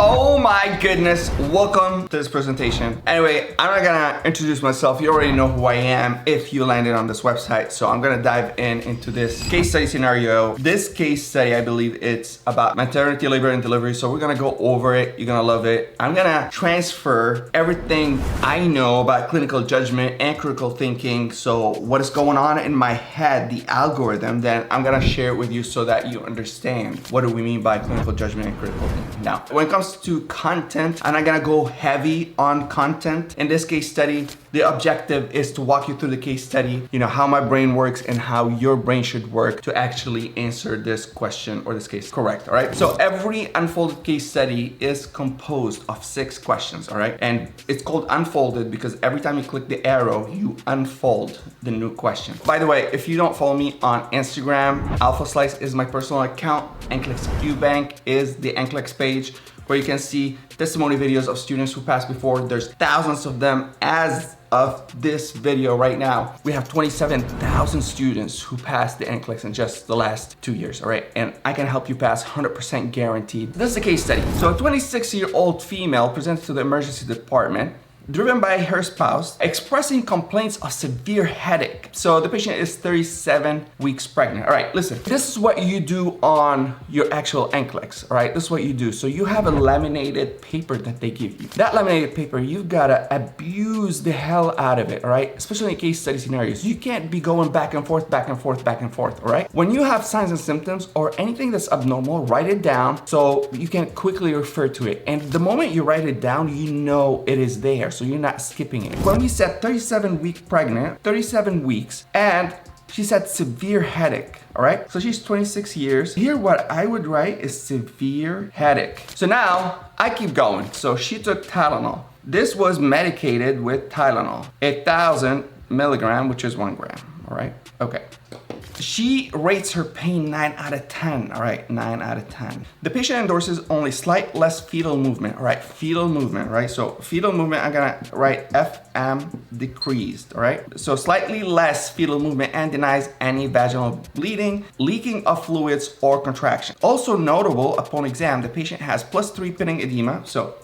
Oh my goodness, welcome to this presentation. Anyway, I'm not gonna introduce myself. You already know who I am if you landed on this website. So I'm gonna dive into this case study scenario. This case study, I believe it's about maternity, labor, and delivery. So we're gonna go over it. You're gonna love it. I'm gonna transfer everything I know about clinical judgment and critical thinking. So what is going on in my head, the algorithm, then I'm gonna share it with you so that you understand what do we mean by clinical judgment and critical thinking. Now, when it comes to content, I'm not gonna go heavy on content. In this case study, the objective is to walk you through the case study, how my brain works and how your brain should work to actually answer this question or this case correct, all right? So every unfolded case study is composed of 6 questions, all right? And it's called unfolded because every time you click the arrow, you unfold the new question. By the way, if you don't follow me on Instagram, AlphaSlice is my personal account, NCLEX Bank is the NCLEX page, where you can see testimony videos of students who passed before. There's thousands of them. As of this video right now, we have 27,000 students who passed the NCLEX in just the last 2 years, all right? And I can help you pass 100% guaranteed. This is a case study. So a 26-year-old female presented to the emergency department driven by her spouse, expressing complaints of severe headache. So the patient is 37 weeks pregnant. All right, listen, this is what you do on your actual NCLEX, all right? This is what you do. So you have a laminated paper that they give you. That laminated paper, you've gotta abuse the hell out of it, all right? Especially in case study scenarios. You can't be going back and forth, all right? When you have signs and symptoms or anything that's abnormal, write it down so you can quickly refer to it. And the moment you write it down, you know it is there. So you're not skipping it. When we said 37 weeks pregnant, 37 weeks, and she said severe headache, all right? So she's 26 years. Here what I would write is severe headache. So now I keep going. So she took Tylenol. This was medicated with Tylenol, 1,000 milligram, which is 1 gram, all right? Okay. She rates her pain 9 out of 10, all right, 9 out of 10. The patient endorses only slight less fetal movement, all right, fetal movement, right? So fetal movement, I'm gonna write FM decreased, all right? So slightly less fetal movement and denies any vaginal bleeding, leaking of fluids, or contraction. Also notable, upon exam, the patient has +3 pitting edema, so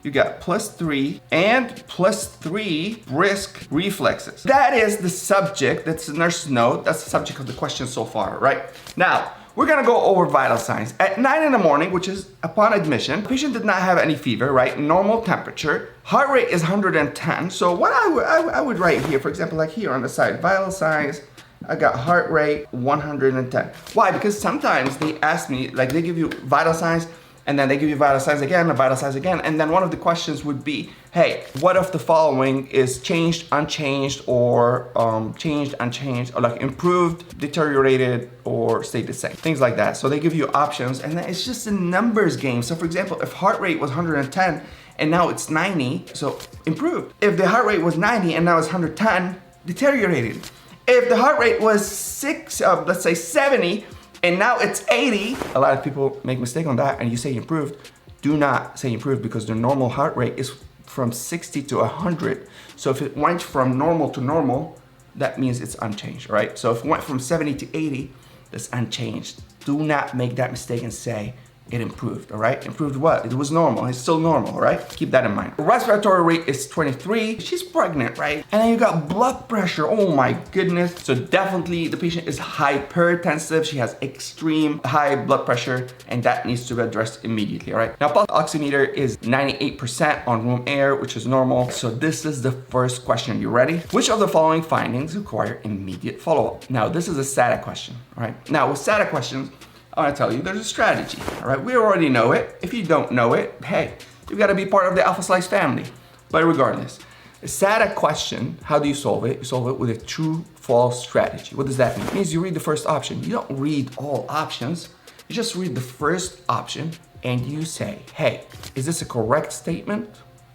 you got +3 and +3 brisk reflexes. That is the subject, that's the nurse note, that's the subject of the question so far, right? Now, we're gonna go over vital signs. At 9 in the morning, which is upon admission, the patient did not have any fever, right? Normal temperature. Heart rate is 110. So what I would write here, for example, like here on the side, vital signs, I got heart rate 110. Why? Because sometimes they ask me, like they give you vital signs, and then they give you vital signs again, and vital signs again, and then one of the questions would be, hey, what if the following is changed, unchanged, or changed, unchanged, or like improved, deteriorated, or stayed the same, things like that. So they give you options, and then it's just a numbers game. So for example, if heart rate was 110, and now it's 90, so improved. If the heart rate was 90, and now it's 110, deteriorated. If the heart rate was let's say 70, and now it's 80. A lot of people make a mistake on that and you say improved. Do not say improved because the normal heart rate is from 60 to 100. So if it went from normal to normal, that means it's unchanged, right? So if it went from 70 to 80, that's unchanged. Do not make that mistake and say it improved, all right? Improved what? It was normal, it's still normal, all right? Keep that in mind. Respiratory rate is 23. She's pregnant, right? And then you got blood pressure, oh my goodness. So definitely the patient is hypertensive. She has extreme high blood pressure and that needs to be addressed immediately, all right? Now, pulse oximeter is 98% on room air, which is normal. So this is the first question, you ready? Which of the following findings require immediate follow-up? Now, this is a SATA question, all right? Now, with SATA questions, I want to tell you there's a strategy, all right? We already know it. If you don't know it, hey, you've got to be part of the AlphaSlice family. But regardless, a SATA question, how do you solve it? You solve it with a true-false strategy. What does that mean? It means you read the first option. You don't read all options. You just read the first option and you say, hey, is this a correct statement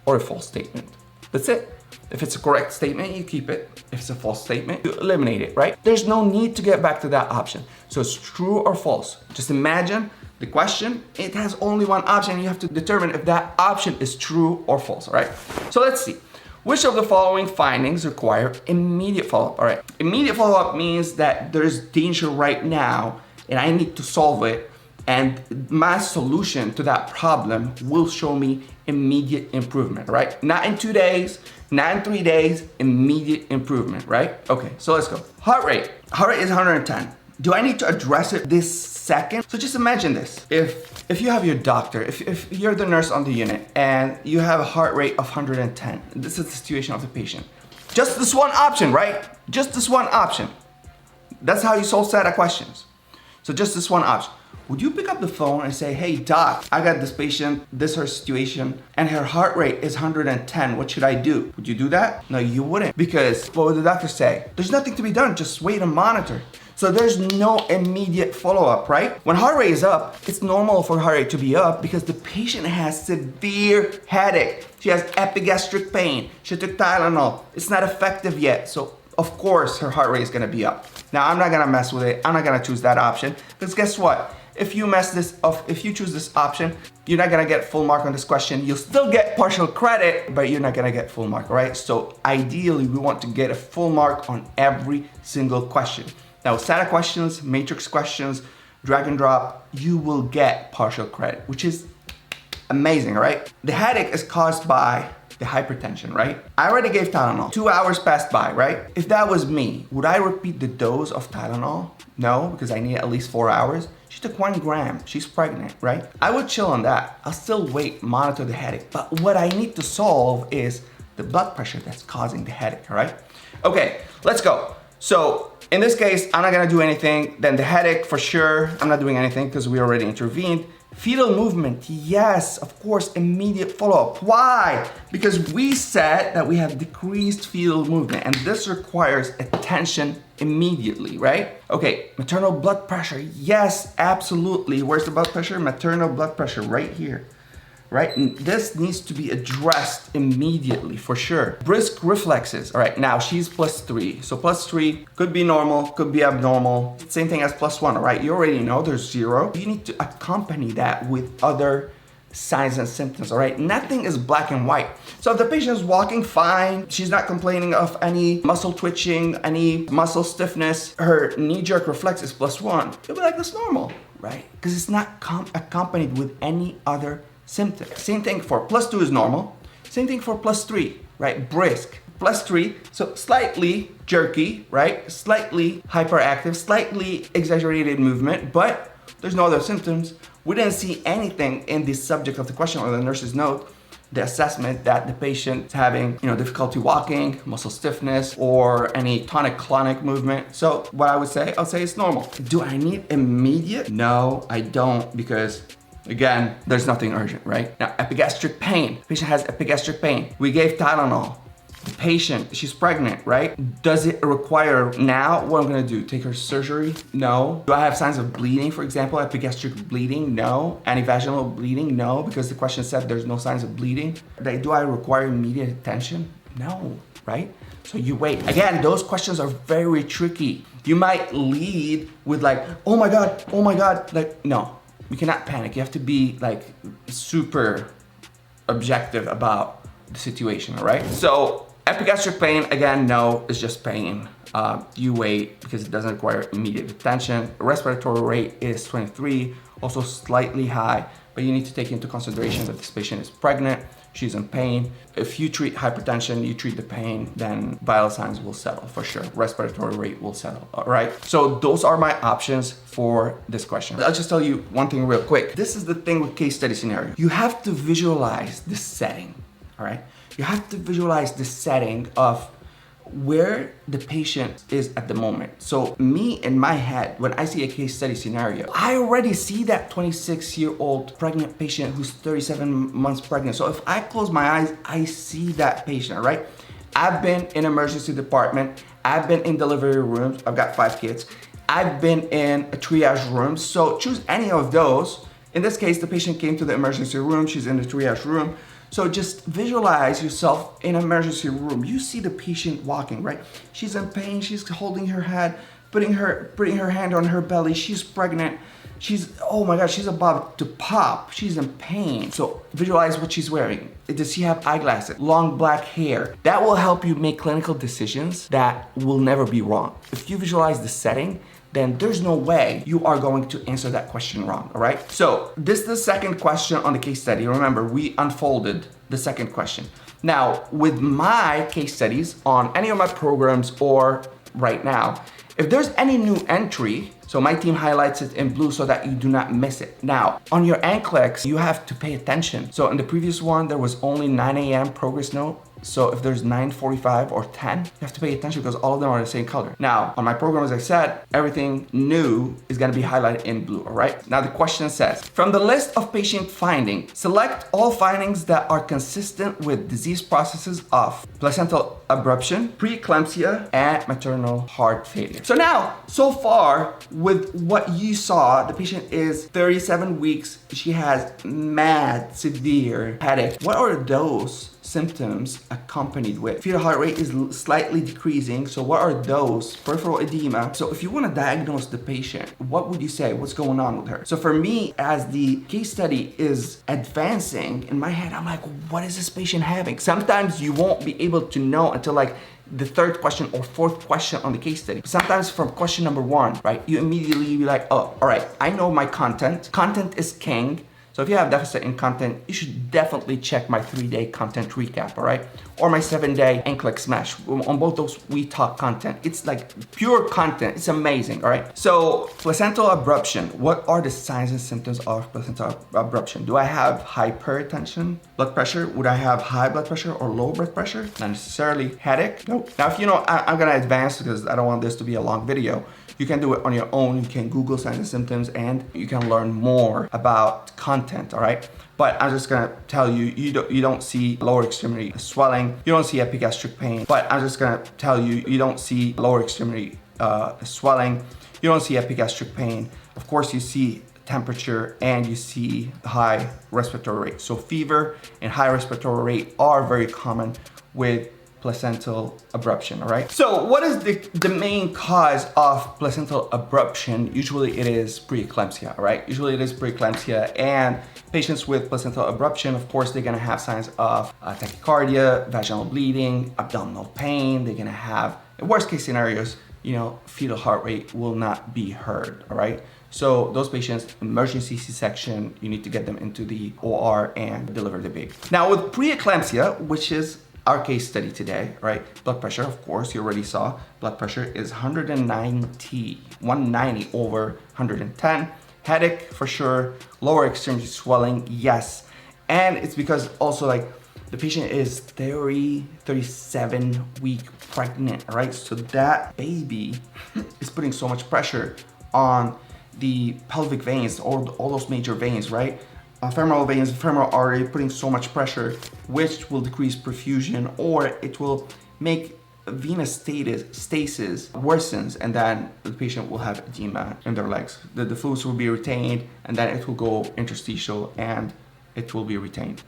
or a false statement? That's it. If it's a correct statement, you keep it. If it's a false statement, you eliminate it, right? There's no need to get back to that option. So it's true or false. Just imagine the question, it has only one option. You have to determine if that option is true or false, all right? So let's see. Which of the following findings require immediate follow-up, all right? Immediate follow-up means that there's danger right now and I need to solve it And my solution to that problem will show me immediate improvement, right? Not in 2 days, not in 3 days, immediate improvement, right? Okay, so let's go. Heart rate. Heart rate is 110. Do I need to address it this second? So just imagine this. If you have your doctor, if you're the nurse on the unit and you have a heart rate of 110, this is the situation of the patient. Just this one option, right? Just this one option. That's how you solve SATA questions. So just this one option. Would you pick up the phone and say, hey doc, I got this patient, this is her situation, and her heart rate is 110, what should I do? Would you do that? No, you wouldn't, because what would the doctor say? There's nothing to be done, just wait and monitor. So there's no immediate follow-up, right? When heart rate is up, it's normal for heart rate to be up because the patient has severe headache. She has epigastric pain. She took Tylenol. It's not effective yet. So of course her heart rate is gonna be up. Now I'm not gonna mess with it. I'm not gonna choose that option because guess what? If you choose this option, you're not gonna get full mark on this question. You'll still get partial credit, but you're not gonna get full mark, right? So ideally, we want to get a full mark on every single question. Now, SATA questions, matrix questions, drag and drop, you will get partial credit, which is amazing, right? The headache is caused by the hypertension, right? I already gave Tylenol. 2 hours passed by, right? If that was me, would I repeat the dose of Tylenol? No, because I need at least 4 hours. She took 1 gram, she's pregnant, right? I would chill on that. I'll still wait, monitor the headache. But what I need to solve is the blood pressure that's causing the headache, all right? Okay, let's go. So in this case, I'm not gonna do anything. Then the headache, for sure, I'm not doing anything because we already intervened. Fetal movement, yes, of course, immediate follow-up. Why? Because we said that we have decreased fetal movement and this requires attention immediately, right? Okay, maternal blood pressure, yes, absolutely. Where's the blood pressure? Maternal blood pressure right here, right? And this needs to be addressed immediately for sure. Brisk reflexes, all right, now she's +3. So +3 could be normal, could be abnormal. Same thing as +1, all right? You already know there's 0. You need to accompany that with other signs and symptoms, all right? Nothing is black and white. So if the patient is walking fine, she's not complaining of any muscle twitching, any muscle stiffness, her knee-jerk reflex is +1, you'll be like, that's normal, right? Because it's not accompanied with any other symptom. Same thing for +2 is normal. Same thing for +3, right? Brisk. +3, so slightly jerky, right? Slightly hyperactive, slightly exaggerated movement, but there's no other symptoms. We didn't see anything in the subject of the question or the nurse's note, the assessment that the patient's having, difficulty walking, muscle stiffness, or any tonic-clonic movement. So what I would say, I'll say it's normal. Do I need immediate? No, I don't, because again, there's nothing urgent, right? Now, epigastric pain. The patient has epigastric pain. We gave Tylenol. The patient, she's pregnant, right? Does it require now? What I'm gonna do? Take her surgery? No. Do I have signs of bleeding, for example, epigastric bleeding? No. Antivaginal bleeding? No, because the question said there's no signs of bleeding. Do I require immediate attention? No, right? So you wait. Again, those questions are very tricky. You might lead with like, oh my God, like, no. You cannot panic. You have to be like super objective about the situation, all right? So epigastric pain, again, no, it's just pain. You wait because it doesn't require immediate attention. Respiratory rate is 23, also slightly high, but you need to take into consideration that this patient is pregnant, she's in pain. If you treat hypertension, you treat the pain, then vital signs will settle for sure. Respiratory rate will settle, all right? So those are my options for this question. I'll just tell you one thing real quick. This is the thing with case study scenario. You have to visualize the setting, all right? You have to visualize the setting of where the patient is at the moment. So me in my head, when I see a case study scenario, I already see that 26-year-old pregnant patient who's 37 months pregnant. So if I close my eyes, I see that patient, right? I've been in emergency department. I've been in delivery rooms. I've got 5 kids. I've been in a triage room. So choose any of those. In this case, the patient came to the emergency room. She's in the triage room. So just visualize yourself in an emergency room. You see the patient walking, right? She's in pain, she's holding her head, putting her hand on her belly, she's pregnant. Oh my God, she's about to pop. She's in pain. So visualize what she's wearing. Does she have eyeglasses? Long black hair. That will help you make clinical decisions that will never be wrong. If you visualize the setting, then there's no way you are going to answer that question wrong, all right? So this is the second question on the case study. Remember, we unfolded the second question. Now, with my case studies on any of my programs or right now, if there's any new entry, so my team highlights it in blue so that you do not miss it. Now, on your NCLEX, you have to pay attention. So in the previous one, there was only 9 a.m. progress note. So if there's 9:45 or 10, you have to pay attention because all of them are the same color. Now, on my program, as I said, everything new is gonna be highlighted in blue, all right? Now the question says, from the list of patient findings, select all findings that are consistent with disease processes of placental abruption, preeclampsia, and maternal heart failure. So now, so far, with what you saw, the patient is 37 weeks. She has mad severe headache. What are those symptoms accompanied with? Fetal heart rate is slightly decreasing. So what are those? Peripheral edema. So if you want to diagnose the patient, what would you say? What's going on with her? So for me, as the case study is advancing in my head, I'm like, what is this patient having? Sometimes you won't be able to know until like the third question or fourth question on the case study. Sometimes from question number one, right, you immediately be like, oh, all right, I know my content. Content is king. So if you have deficit in content, you should definitely check my 3-day content recap, all right? Or my 7-day NCLEX smash. On both those, we talk content. It's like pure content. It's amazing, all right? So placental abruption. What are the signs and symptoms of placental abruption? Do I have hypertension, blood pressure? Would I have high blood pressure or low blood pressure? Not necessarily. Headache? Nope. Now, if you know, I'm gonna advance because I don't want this to be a long video. You can do it on your own. You can Google signs and symptoms and you can learn more about content, all right? But I'm just gonna tell you, you don't see lower extremity swelling. You don't see epigastric pain. But I'm just gonna tell you, you don't see lower extremity swelling. You don't see epigastric pain. Of course, you see temperature and you see high respiratory rate. So fever and high respiratory rate are very common with placental abruption, all right? So what is the main cause of placental abruption? Usually it is preeclampsia, all right? Usually it is preeclampsia, and patients with placental abruption, of course, they're gonna have signs of tachycardia, vaginal bleeding, abdominal pain. They're gonna have, in worst case scenarios, you know, fetal heart rate will not be heard, all right? So those patients, emergency C-section, you need to get them into the OR and deliver the baby. Now with preeclampsia, which is our case study today, right? Blood pressure, of course, you already saw. Blood pressure is 190 over 110. Headache, for sure. Lower extremity swelling, yes. And it's because also like the patient is 37 week pregnant, right? So that baby is putting so much pressure on the pelvic veins, all those major veins, right? Femoral veins, femoral artery, putting so much pressure, which will decrease perfusion, or it will make venous stasis worsens, and then the patient will have edema in their legs. The fluids will be retained, and then it will go interstitial, and it will be retained.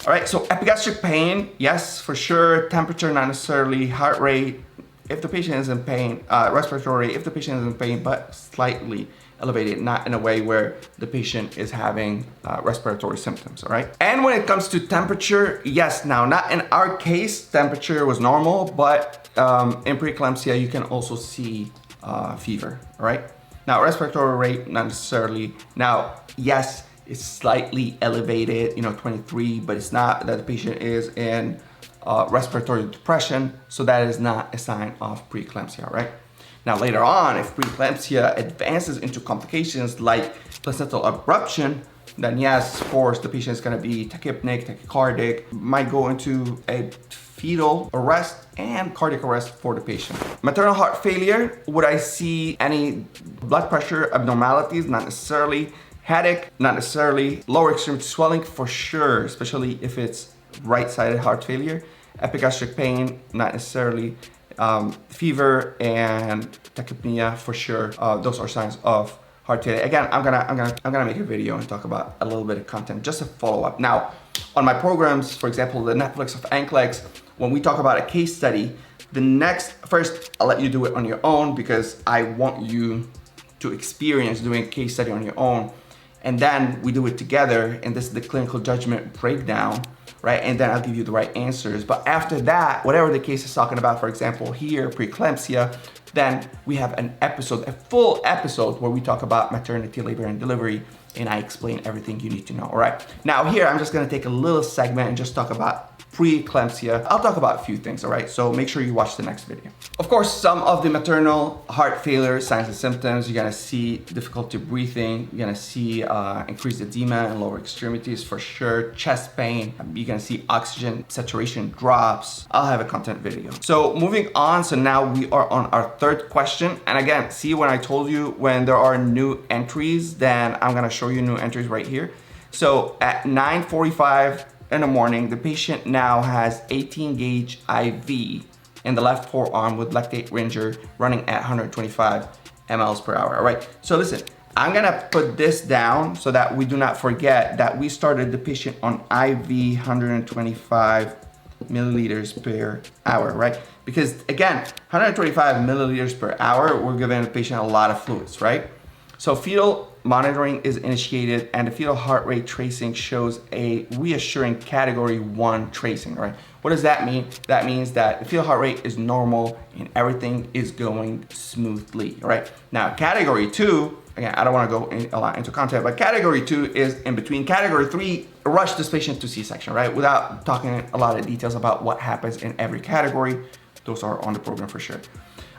All right, so epigastric pain, yes, for sure. Temperature, not necessarily. Heart rate, if the patient is in pain. Respiratory, if the patient is in pain, but slightly elevated, not in a way where the patient is having respiratory symptoms, all right? And when it comes to temperature, yes, now, not in our case, temperature was normal, but in preeclampsia, you can also see fever, all right? Now, respiratory rate, not necessarily. Now, yes, it's slightly elevated, 23, but it's not that the patient is in respiratory depression, so that is not a sign of preeclampsia, all right? Now, later on, if preeclampsia advances into complications like placental abruption, then yes, of course, the patient is gonna be tachypneic, tachycardic, might go into a fetal arrest and cardiac arrest for the patient. Maternal heart failure, would I see any blood pressure abnormalities? Not necessarily. Headache, not necessarily. Lower extremity swelling, for sure, especially if it's right-sided heart failure. Epigastric pain, not necessarily. Fever and tachypnea, for sure. Those are signs of heart failure. Again, I'm gonna make a video and talk about a little bit of content, just a follow-up. Now, on my programs, for example, the Netflix of NCLEX, when we talk about a case study, first, I'll let you do it on your own because I want you to experience doing a case study on your own. And then we do it together, and this is the clinical judgment breakdown, right? And then I'll give you the right answers. But after that, whatever the case is talking about, for example, here, preeclampsia, then we have an episode, a full episode where we talk about maternity, labor, and delivery, and I explain everything you need to know, all right? Now here, I'm just gonna take a little segment and just talk about preeclampsia. I'll talk about a few things, all right? So make sure you watch the next video. Of course, some of the maternal heart failure signs and symptoms, you're gonna see difficulty breathing, you're gonna see increased edema in lower extremities for sure, chest pain, you're gonna see oxygen saturation drops. I'll have a content video. So moving on, so now we are on our third question. And again, see when I told you when there are new entries, then I'm gonna show you new entries right here. So at 9:45 in the morning, the patient now has 18 gauge IV in the left forearm with lactate ranger running at 125 mLs per hour, all right? So listen, I'm gonna put this down so that we do not forget that we started the patient on IV 125 milliliters per hour, right? Because again, 125 milliliters per hour, we're giving the patient a lot of fluids, right? So fetal monitoring is initiated and the fetal heart rate tracing shows a reassuring category 1 tracing, right? What does that mean? That means that the fetal heart rate is normal and everything is going smoothly, right? Now, category 2, again, I don't want to go a lot into content, but category 2 is in between. Category 3, rush this patient to C-section, right? Without talking a lot of details about what happens in every category. Those are on the program for sure.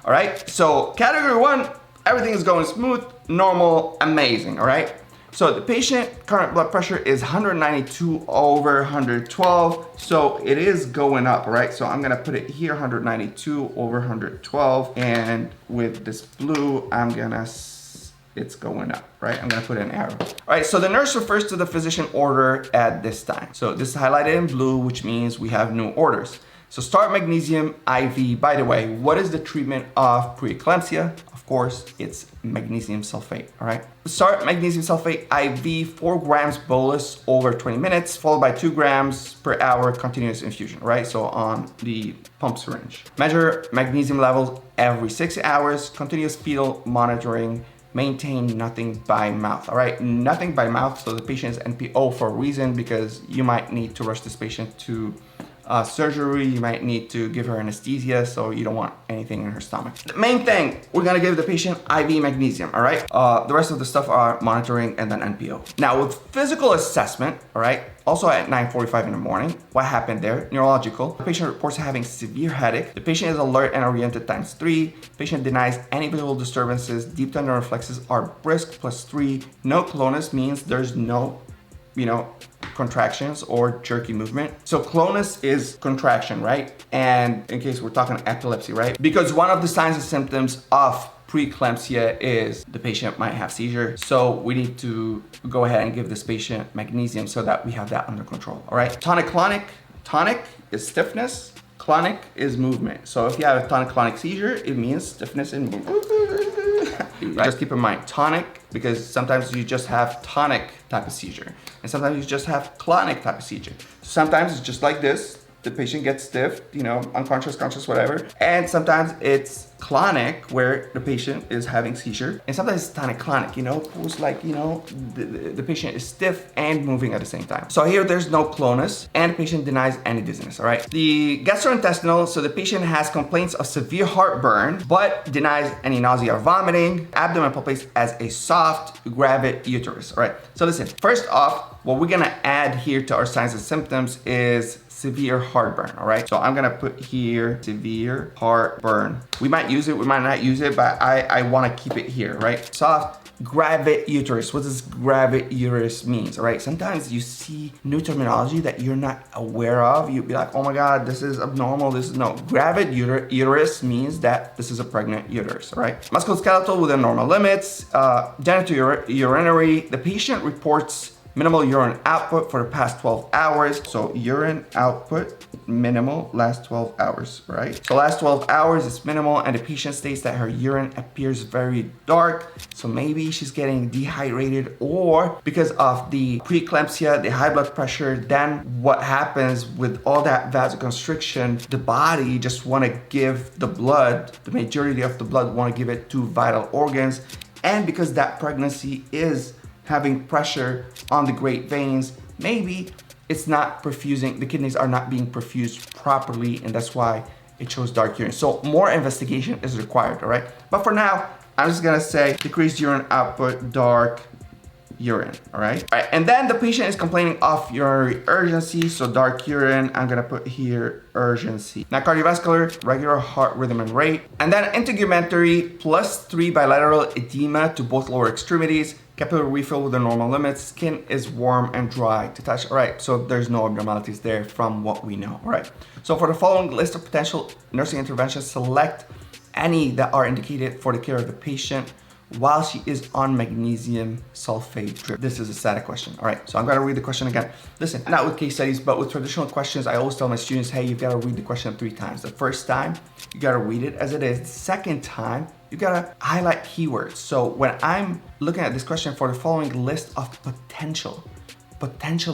All right, so category 1, everything is going smooth, normal, amazing, all right? So the patient current blood pressure is 192 over 112, so it is going up, all right? So I'm gonna put it here, 192 over 112, and with this blue, it's going up, right? I'm gonna put an arrow. All right, so the nurse refers to the physician order at this time. So this is highlighted in blue, which means we have new orders. So start magnesium IV. By the way, what is the treatment of preeclampsia? Of course, it's magnesium sulfate, all right? Start magnesium sulfate IV, 4 grams bolus over 20 minutes, followed by 2 grams per hour continuous infusion, right? So on the pump syringe. Measure magnesium levels every 6 hours, continuous fetal monitoring, maintain nothing by mouth, all right? Nothing by mouth, so the patient is NPO for a reason because you might need to rush this patient to surgery, you might need to give her anesthesia, so you don't want anything in her stomach. The main thing, we're gonna give the patient IV magnesium, all right? The rest of the stuff are monitoring and then NPO. Now with physical assessment, all right, also at 9:45 in the morning, what happened there? Neurological. The patient reports having severe headache. The patient is alert and oriented ×3. Patient denies any visual disturbances. Deep tendon reflexes are brisk +3. No clonus means there's no, contractions or jerky movement. So clonus is contraction, right? And in case we're talking epilepsy, right? Because one of the signs and symptoms of preeclampsia is the patient might have seizure. So we need to go ahead and give this patient magnesium so that we have that under control, all right? Tonic-clonic. Tonic is stiffness. Clonic is movement. So if you have a tonic-clonic seizure, it means stiffness and movement. Right. Just keep in mind tonic, because sometimes you just have tonic type of seizure, and sometimes you just have clonic type of seizure. Sometimes it's just like this, the patient gets stiff, unconscious, conscious, whatever. And sometimes it's clonic, where the patient is having seizure. And sometimes it's tonic-clonic, who's like, the patient is stiff and moving at the same time. So here there's no clonus, and the patient denies any dizziness, all right? The gastrointestinal, so the patient has complaints of severe heartburn, but denies any nausea or vomiting. Abdomen palpates as a soft, gravid uterus, all right? So listen, first off, what we're gonna add here to our signs and symptoms is severe heartburn, all right? So I'm gonna put here severe heartburn. We might use it, we might not use it, but I wanna keep it here, right? Soft, gravid uterus. What does gravid uterus means, all right? Sometimes you see new terminology that you're not aware of. You'd be like, oh my God, this is abnormal, no. Gravid uterus means that this is a pregnant uterus, all right? Musculoskeletal within normal limits. Genitourinary, the patient reports minimal urine output for the past 12 hours. So urine output, minimal, last 12 hours, right? So last 12 hours is minimal, and the patient states that her urine appears very dark. So maybe she's getting dehydrated, or because of the preeclampsia, the high blood pressure, then what happens with all that vasoconstriction, the body just wanna give the blood, the majority of the blood wanna give it to vital organs. And because that pregnancy is having pressure on the great veins, maybe it's not perfusing, the kidneys are not being perfused properly, and that's why it shows dark urine. So more investigation is required, all right? But for now, I'm just gonna say decreased urine output, dark urine, all right? All right, and then the patient is complaining of urinary urgency, so dark urine, I'm gonna put here urgency. Now cardiovascular, regular heart rhythm and rate, and then integumentary +3 bilateral edema to both lower extremities, capillary refill with the normal limits, skin is warm and dry to touch, all right? So there's no abnormalities there from what we know, all right? So for the following list of potential nursing interventions, select any that are indicated for the care of the patient while she is on magnesium sulfate drip. This is a static question. All right, so I'm gonna read the question again. Listen, not with case studies, but with traditional questions, I always tell my students, hey, you've gotta read the question 3 times. The first time, you gotta read it as it is. The second time, you gotta highlight keywords. So when I'm looking at this question for the following list of potential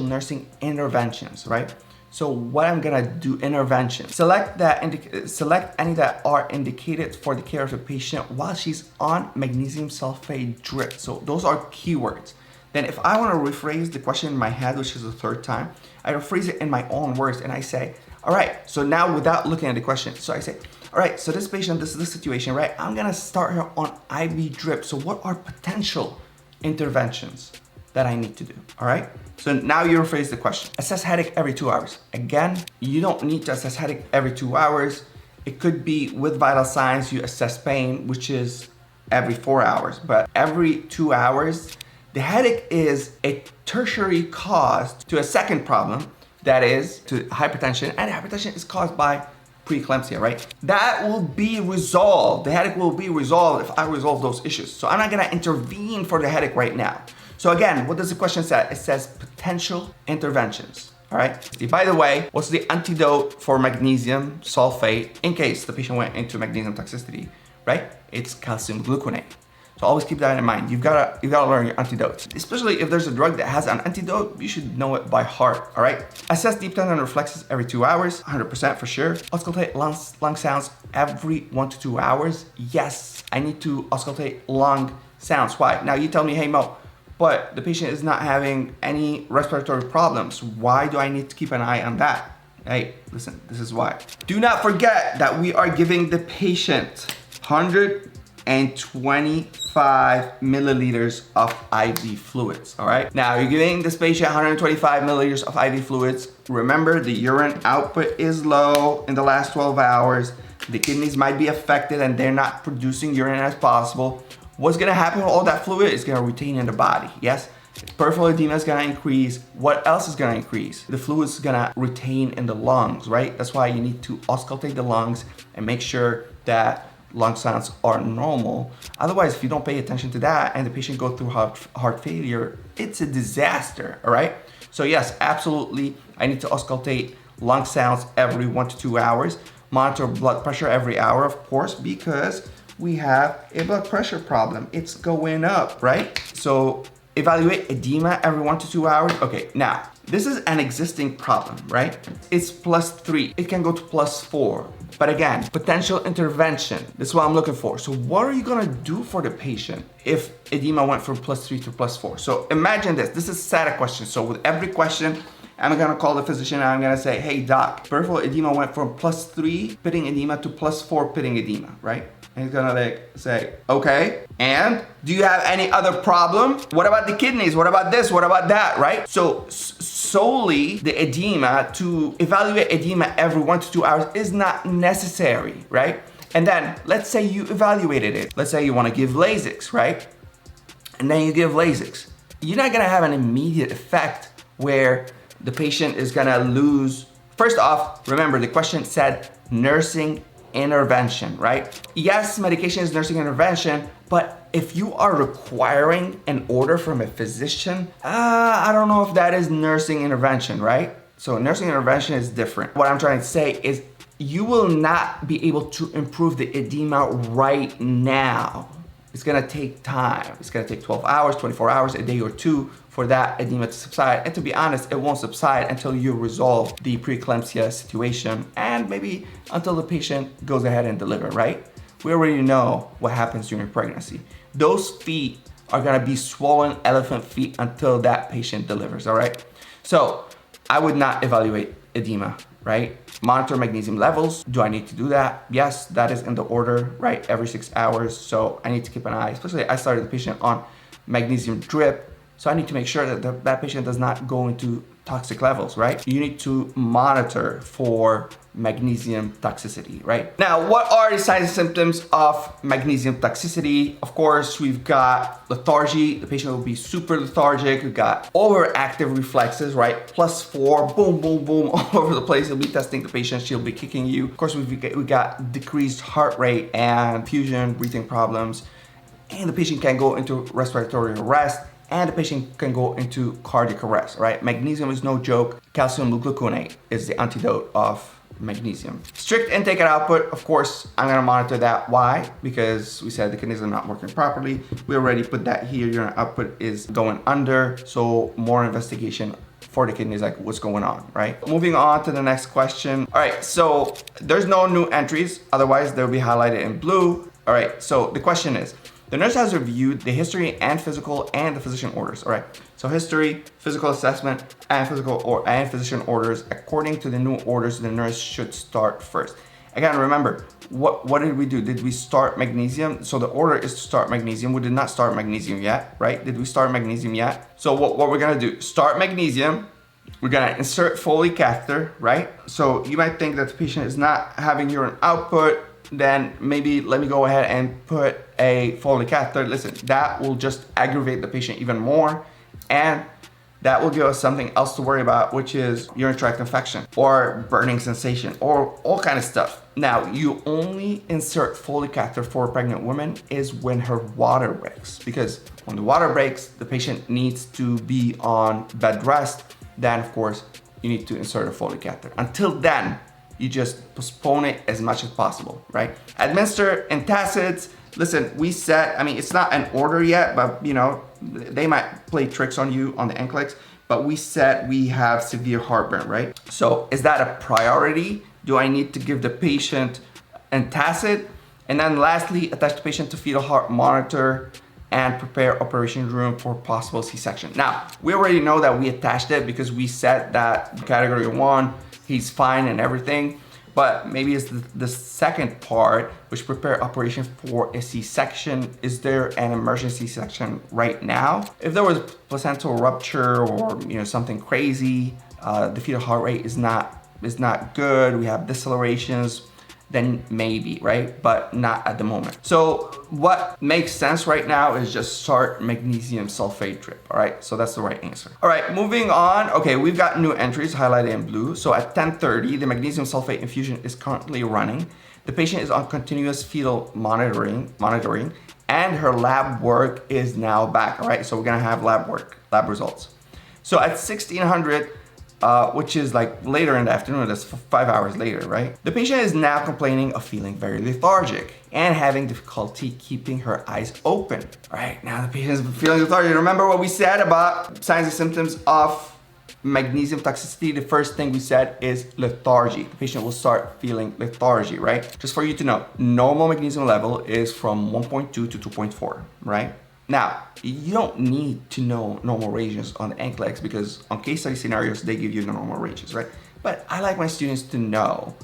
nursing interventions, right? So what I'm gonna do, intervention. Select any that are indicated for the care of the patient while she's on magnesium sulfate drip. So those are keywords. Then if I wanna rephrase the question in my head, which is the third time, I rephrase it in my own words and I say, all right, so now without looking at the question, so I say, all right, so this patient, this is the situation, right? I'm gonna start her on IV drip. So what are potential interventions that I need to do, all right? So now you rephrase the question. Assess headache every 2 hours. Again, you don't need to assess headache every 2 hours. It could be with vital signs, you assess pain, which is every 4 hours, but every 2 hours, the headache is a tertiary cause to a second problem, that is to hypertension, and hypertension is caused by pre-eclampsia, right? That will be resolved. The headache will be resolved if I resolve those issues. So I'm not gonna intervene for the headache right now. So again, what does the question say? It says potential interventions, all right? By the way, what's the antidote for magnesium sulfate in case the patient went into magnesium toxicity, right? It's calcium gluconate. So always keep that in mind. You've gotta learn your antidotes. Especially if there's a drug that has an antidote, you should know it by heart, all right? Assess deep tendon reflexes every 2 hours, 100% for sure. Auscultate lung sounds every 1 to 2 hours. Yes, I need to auscultate lung sounds. Why? Now you tell me, hey Mo, but the patient is not having any respiratory problems. Why do I need to keep an eye on that? Hey, listen, this is why. Do not forget that we are giving the patient 125 milliliters of IV fluids, all right? Now, you're giving this patient 125 milliliters of IV fluids. Remember, the urine output is low in the last 12 hours. The kidneys might be affected and they're not producing urine as possible. What's gonna happen with all that fluid is gonna retain in the body, yes? Peripheral edema is gonna increase. What else is gonna increase? The fluid is gonna retain in the lungs, right? That's why you need to auscultate the lungs and make sure that lung sounds are normal. Otherwise, if you don't pay attention to that and the patient goes through heart failure, it's a disaster, all right? So yes, absolutely, I need to auscultate lung sounds every 1 to 2 hours. Monitor blood pressure every hour, of course, because we have a blood pressure problem. It's going up, right? So evaluate edema every 1 to 2 hours. Okay, now, this is an existing problem, right? It's +3. It can go to +4. But again, potential intervention. This is what I'm looking for. So what are you gonna do for the patient if edema went from +3 to +4? So imagine this. This is a static question. So with every question, I'm gonna call the physician and I'm gonna say, hey doc, peripheral edema went from +3 pitting edema to +4 pitting edema, right? And he's gonna like say, okay, and do you have any other problem? What about the kidneys? What about this? What about that, right? So solely the edema, to evaluate edema every 1 to 2 hours is not necessary, right? And then let's say you evaluated it. Let's say you wanna give Lasix, right? And then you give Lasix. You're not gonna have an immediate effect where the patient is gonna lose. First off, remember the question said nursing intervention, right? Yes, medication is nursing intervention, but if you are requiring an order from a physician, I don't know if that is nursing intervention, right? So nursing intervention is different. What I'm trying to say is you will not be able to improve the edema right now. It's gonna take time. It's gonna take 12 hours, 24 hours, a day or two for that edema to subside. And to be honest, it won't subside until you resolve the preeclampsia situation and maybe until the patient goes ahead and deliver, right? We already know what happens during pregnancy. Those feet are gonna be swollen elephant feet until that patient delivers, all right? So I would not evaluate edema, right? Monitor magnesium levels. Do I need to do that? Yes, that is in the order, right? Every 6 hours. So I need to keep an eye, especially I started the patient on magnesium drip. So I need to make sure that that patient does not go into toxic levels, right? You need to monitor for magnesium toxicity, right? Now, what are the signs and symptoms of magnesium toxicity? Of course, we've got lethargy. The patient will be super lethargic. We've got overactive reflexes, right? +4, boom, boom, boom, all over the place. You'll be testing the patient. She'll be kicking you. Of course, we got decreased heart rate and fusion, breathing problems. And the patient can go into respiratory arrest, and the patient can go into cardiac arrest, right? Magnesium is no joke. Calcium gluconate is the antidote of magnesium. Strict intake and output, of course, I'm gonna monitor that. Why? Because we said the kidneys are not working properly. We already put that here. Your output is going under, so more investigation for the kidneys, like what's going on, right? Moving on to the next question. All right, so there's no new entries, otherwise they'll be highlighted in blue. All right, so the question is, the nurse has reviewed the history and physical and the physician orders. All right, so history, physical assessment, and physician orders. According to the new orders, the nurse should start first. Again, remember, what did we do? Did we start magnesium? So the order is to start magnesium. We did not start magnesium yet, right? Did we start magnesium yet? So what we're gonna do, start magnesium. We're gonna insert Foley catheter, right? So you might think that the patient is not having urine output, then maybe let me go ahead and put a Foley catheter. Listen, that will just aggravate the patient even more, and that will give us something else to worry about, which is urinary tract infection or burning sensation or all kind of stuff. Now, you only insert Foley catheter for a pregnant woman is when her water breaks, because when the water breaks, the patient needs to be on bed rest. Then, of course, you need to insert a Foley catheter. Until then, you just postpone it as much as possible, right? Administer antacids. Listen, we said, I mean, it's not an order yet, but you know, they might play tricks on you on the NCLEX, but we said we have severe heartburn, right? So is that a priority? Do I need to give the patient antacid? And then lastly, attach the patient to fetal heart monitor and prepare operation room for possible C-section. Now, we already know that we attached it because we said that category 1, he's fine and everything, but maybe it's the second part, which prepare operation for a C-section. Is there an emergency C-section right now? If there was placental rupture or something crazy, the fetal heart rate is not good, we have decelerations, then maybe, right? But not at the moment. So what makes sense right now is just start magnesium sulfate drip, all right? So that's the right answer. All right, moving on. Okay, we've got new entries highlighted in blue. So at 10:30, the magnesium sulfate infusion is currently running. The patient is on continuous fetal monitoring, and her lab work is now back, all right? So we're gonna have lab results. So at 1600, which is like later in the afternoon, that's 5 hours later, right? The patient is now complaining of feeling very lethargic and having difficulty keeping her eyes open. All right, now the patient is feeling lethargic. Remember what we said about signs and symptoms of magnesium toxicity? The first thing we said is lethargy. The patient will start feeling lethargy, right? Just for you to know, normal magnesium level is from 1.2 to 2.4, right? Now, you don't need to know normal ranges on the NCLEX because on case study scenarios, they give you the normal ranges, right? But I like my students to know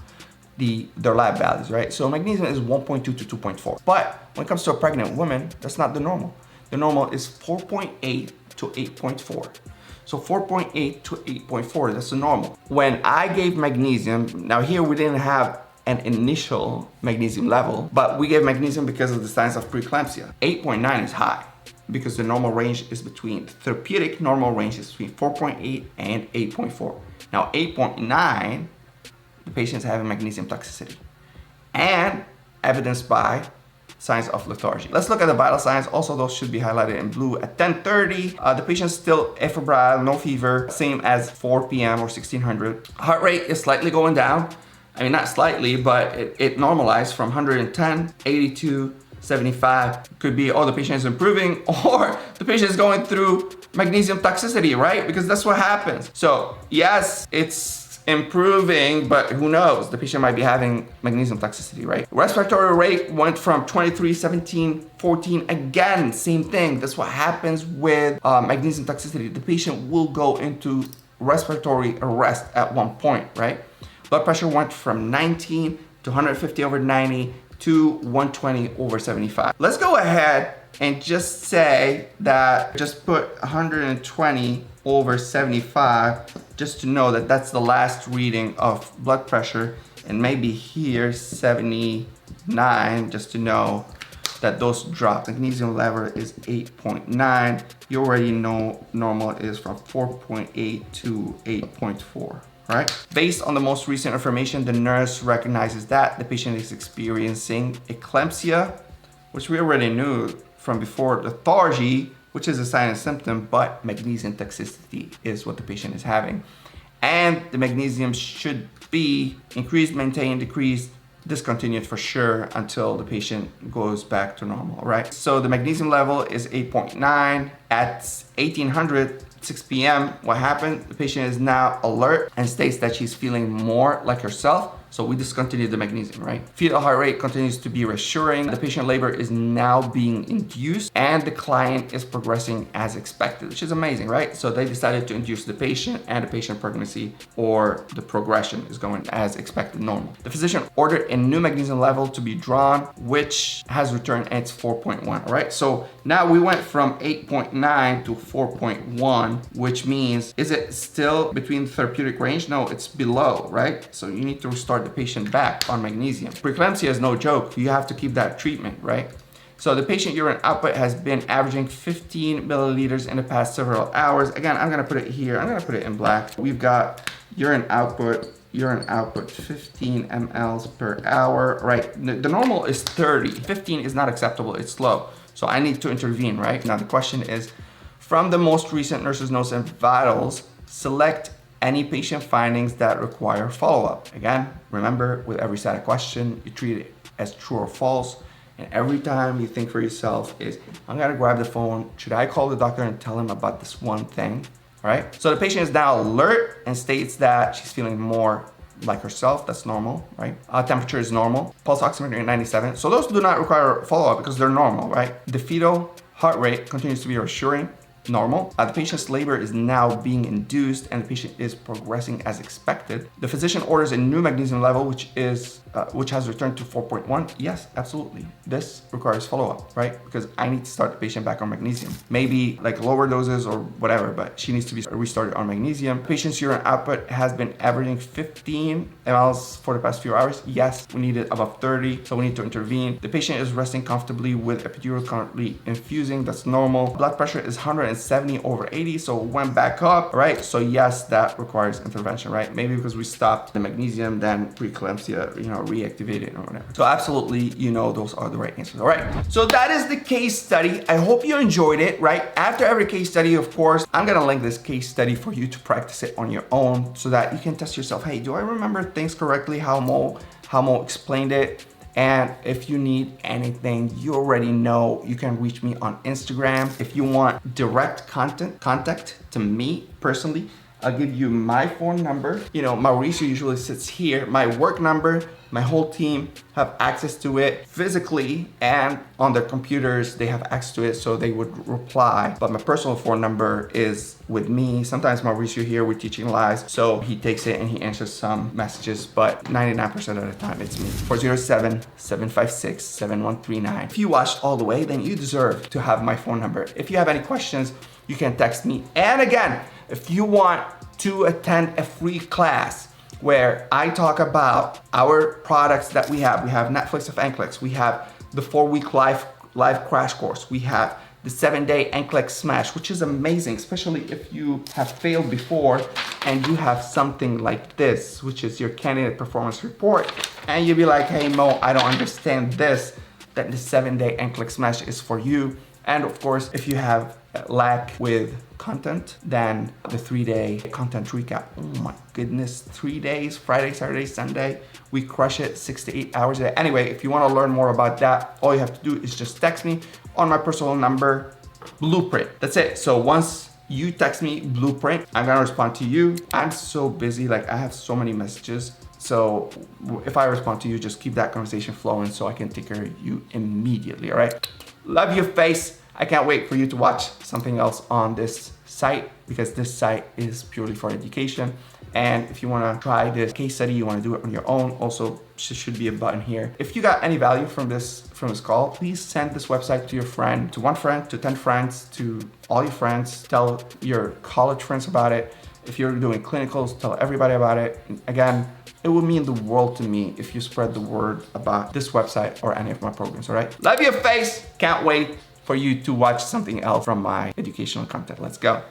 their lab values, right? So magnesium is 1.2 to 2.4. But when it comes to a pregnant woman, that's not the normal. The normal is 4.8 to 8.4. So 4.8 to 8.4, that's the normal. When I gave magnesium, now here we didn't have an initial magnesium level, but we gave magnesium because of the signs of preeclampsia. 8.9 is high, because the normal range is between, therapeutic normal range is between 4.8 and 8.4. Now 8.9, the patient's having magnesium toxicity and evidenced by signs of lethargy. Let's look at the vital signs. Also, those should be highlighted in blue. At 10:30, the patient's still febrile, no fever, same as 4 p.m. or 1600. Heart rate is slightly going down. I mean, not slightly, but it normalized from 110, 82, 75. Could be, oh, the patient is improving, or the patient is going through magnesium toxicity, right? Because that's what happens. So yes, it's improving, but who knows? The patient might be having magnesium toxicity, right? Respiratory rate went from 23, 17, 14. Again, same thing. That's what happens with magnesium toxicity. The patient will go into respiratory arrest at one point, right? Blood pressure went from 19 to 150 over 90 to 120 over 75. Let's go ahead and just say that, just put 120 over 75, just to know that that's the last reading of blood pressure, and maybe here 79, just to know that those drop. Magnesium level is 8.9. You already know normal is from 4.8 to 8.4. Right? Based on the most recent information, the nurse recognizes that the patient is experiencing eclampsia, which we already knew from before, lethargy, which is a sign and symptom, but magnesium toxicity is what the patient is having. And the magnesium should be increased, maintained, decreased, discontinued for sure until the patient goes back to normal, right? So the magnesium level is 8.9 at 1800. 6 p.m. What happened? The patient is now alert and states that she's feeling more like herself. So we discontinued the magnesium, right? Fetal heart rate continues to be reassuring. The patient labor is now being induced and the client is progressing as expected, which is amazing, right? So they decided to induce the patient and the patient pregnancy, or the progression is going as expected, normal. The physician ordered a new magnesium level to be drawn, which has returned and it's 4.1, all right? So now we went from 8.9 to 4.1, which means, is it still between therapeutic range? No, it's below, right? So you need to restart the patient back on magnesium. Pre-eclampsia is no joke. You have to keep that treatment, right? So the patient urine output has been averaging 15 milliliters in the past several hours. Again, I'm gonna put it here. I'm gonna put it in black. We've got urine output 15 mLs per hour, right? The normal is 30. 15 is not acceptable, it's low. So I need to intervene, right? Now the question is, from the most recent nurse's notes and vitals, select any patient findings that require follow-up. Again, remember, with every static question, you treat it as true or false. And every time you think for yourself is, I'm gonna grab the phone, should I call the doctor and tell him about this one thing, all right? So the patient is now alert and states that she's feeling more like herself. That's normal, right? Temperature is normal. Pulse oximeter at 97. So those do not require follow-up because they're normal, right? The fetal heart rate continues to be reassuring, normal. The patient's labor is now being induced and the patient is progressing as expected. The physician orders a new magnesium level, which has returned to 4.1. Yes, absolutely. This requires follow-up, right? Because I need to start the patient back on magnesium. Maybe like lower doses or whatever, but she needs to be restarted on magnesium. Patient's urine output has been averaging 15 mLs for the past few hours. Yes, we need it above 30, so we need to intervene. The patient is resting comfortably with epidural currently infusing. That's normal. Blood pressure is 170 over 80, so it went back up, right? So yes, that requires intervention, right? Maybe because we stopped the magnesium, then pre-eclampsia, reactivated or whatever. So absolutely, those are the right answers. All right, so that is the case study. I hope you enjoyed it, right? After every case study, of course, I'm gonna link this case study for you to practice it on your own so that you can test yourself. Hey, do I remember things correctly? How Mo explained it? And if you need anything, you already know you can reach me on Instagram. If you want direct contact to me personally, I'll give you my phone number. Mauricio usually sits here. My work number, my whole team have access to it physically, and on their computers, they have access to it, so they would reply. But my personal phone number is with me. Sometimes Mauricio here, we're teaching live, so he takes it and he answers some messages, but 99% of the time it's me. 407-756-7139. If you watched all the way, then you deserve to have my phone number. If you have any questions, you can text me. And again, if you want to attend a free class where I talk about our products that we have Netflix of NCLEX, we have the 4-week live crash course, we have the 7-day NCLEX Smash, which is amazing, especially if you have failed before and you have something like this, which is your candidate performance report, and you'll be like, hey Mo, I don't understand this, then the 7-day NCLEX Smash is for you. And of course, if you have lack with content, then the 3-day content recap. Oh my goodness, 3 days, Friday, Saturday, Sunday. We crush it 6 to 8 hours a day. Anyway, if you want to learn more about that, all you have to do is just text me on my personal number, Blueprint. That's it. So once you text me Blueprint, I'm gonna respond to you. I'm so busy, like I have so many messages. So if I respond to you, just keep that conversation flowing so I can take care of you immediately, all right? Love your face. I can't wait for you to watch something else on this site, because this site is purely for education. And if you want to try this case study, you want to do it on your own, also should be a button here. If you got any value from this call, please send this website to your friend, to 1 friend, to 10 friends, to all your friends. Tell your college friends about it. If you're doing clinicals, tell everybody about it. Again, it would mean the world to me if you spread the word about this website or any of my programs, all right? Love your face. Can't wait for you to watch something else from my educational content. Let's go.